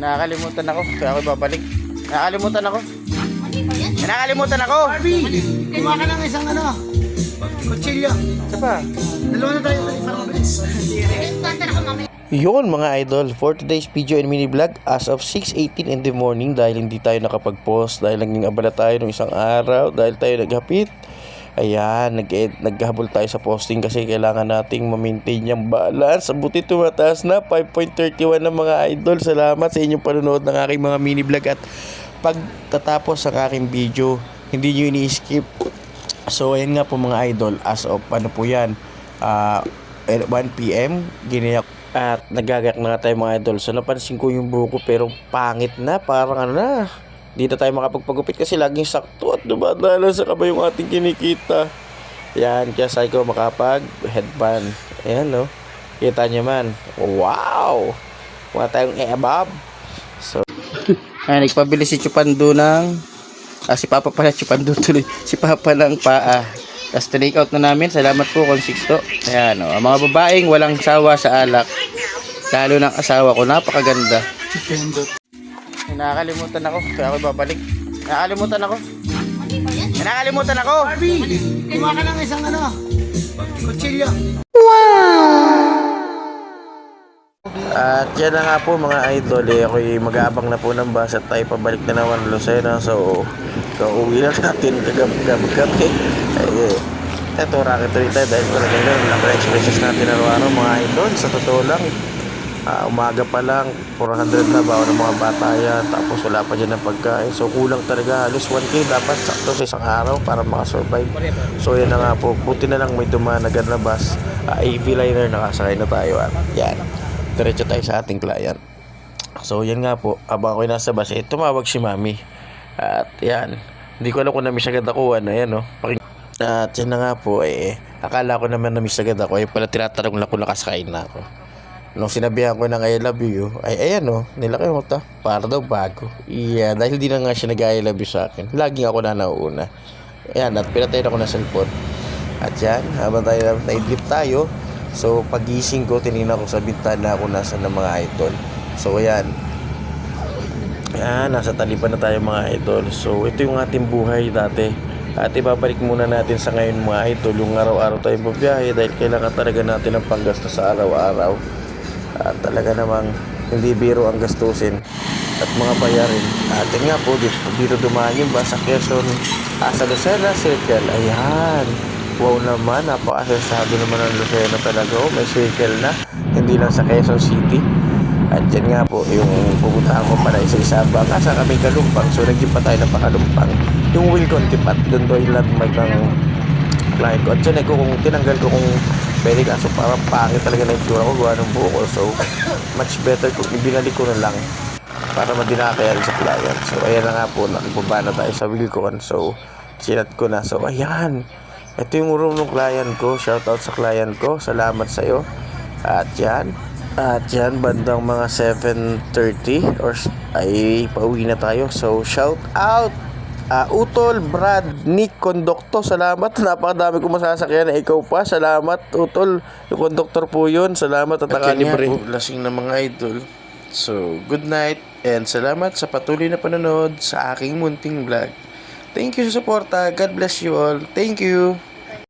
Nakakalimutan ako. Kaya ako babalik. Nakakalimutan ako. Nakakalimutan ako. Barbie, kuha ka ng isang kutsilyo. Isa pa. Dalawa na tayo para mabilis. Yun mga idol, for today's video and mini vlog as of 6:18 in the morning, dahil hindi tayo nakapag-post, dahil naging abala tayo ng isang araw, dahil tayo naghapit. Ayan, naghahabol tayo sa posting kasi kailangan nating ma-maintain yung balance. Buti tumataas na 5.31 ng mga idol. Salamat sa inyong panonood ng aking mga mini vlog, at pagtatapos ng aking video, hindi nyo ini-skip. So ayan nga po mga idol, as of ano po yan, 1 PM ginayak at nagagayak na nga tayo mga idol. So napansin ko yung buko pero pangit na, parang ano na, di na tayo makapagpagupit kasi laging sakto at dumadala sa kamay yung ating kinikita. Yan, kaya sabi ko makapag headband. Ayan no, kita nyo man, wow, wala tayong ebab. So ay, nagpabili si Chupando ng si Papa pala, Chupando tuloy, si Papa ng paa. Tapos take out na namin. Salamat po kung Sixto. Ayan o, mga babaeng walang sawa sa alak, lalo ng asawa ko, napakaganda. Nakakalimutan ako. Kaya ako babalik. Nakakalimutan ako. Nakakalimutan ako. Barbie, kuha ka ng isang kutsilyo. At yan na nga po mga idol, ako'y mag-aabang na po ng bus at tayo pabalik na naman Lucena. So uwi lang natin gabi. Eto, racket ulit tayo dahil talaga yun, naka-expresses natin araw-araw mga idol. Sa totoo lang, umaga pa lang 400 na ba ng mga bata yan, tapos wala pa dyan ng pagkain. So kulang talaga, halos 1K dapat sakto sa isang araw para makasurvive. So yan na nga po, buti na lang may dumaan agad na bus, AV liner, nakasakay na tayo at yan, diretso tayo sa ating client. So yan nga po, habang ako'y nasa bus, tumawag si mami. At yan, hindi ko alam kung na-miss agad ako, yan o. At yan na nga po, akala ko naman na-miss agad ako, pala tinatanong lang kung nakasakay na ako. Nung sinabihan ko ng I love you, ayan o, nilakimot para daw bago. Yeah, dahil di na nga siya nag-I love you sa akin, laging ako na nauuna. Ayan, at pinatayin ako ng cellphone. At yan, habang tayo naidlip tayo, so pagising ko, tinignan ko sa bintana kung nasa ng mga idol. So ayan, nasa talipan na tayo mga idol. So ito yung ating buhay dati. At ibabalik muna natin sa ngayon mga idol, yung araw-araw tayong babiyahe dahil kailangan talaga natin ng panggastos sa araw-araw. At talaga namang hindi biro ang gastusin at mga bayarin. At nga po, dito dumaan yung bus sa Quezon, sa Lucena Circle. Ayan, wow naman, napakasensado naman ang Lucena talaga. May circle na, hindi lang sa Quezon City. At yan nga po, yung pupuntahan ko pala isa-isa ba sa kami Kalumpang. So nag-jeep pa tayo na pa Kalumpang, yung Wilcon Tipat, doon to yung landmark ng client ko. At yan kung tinanggal ko kung pwede, kaso parang pangit talaga na yung tsura ko, gawa ng buho ko. So much better kung ibinalik ko na lang para madinakaya rin sa client. So ayan na nga po, nakibaba na tayo sa Wilcon. So sinat ko na. So ayan, ito yung room ng client ko. Shoutout sa client ko, salamat sa'yo. At yan, bandang mga 7:30 or ay pauwi na tayo. So shout out Utol, Brad, Nick, konduktor, salamat. Napakadami kong masasakyan na ikaw pa. Salamat Utol, yung konduktor po yun. Salamat at nakalibre. Lasing na mga idol. So good night and salamat sa patuloy na panonood sa aking munting vlog. Thank you sa suporta. God bless you all. Thank you.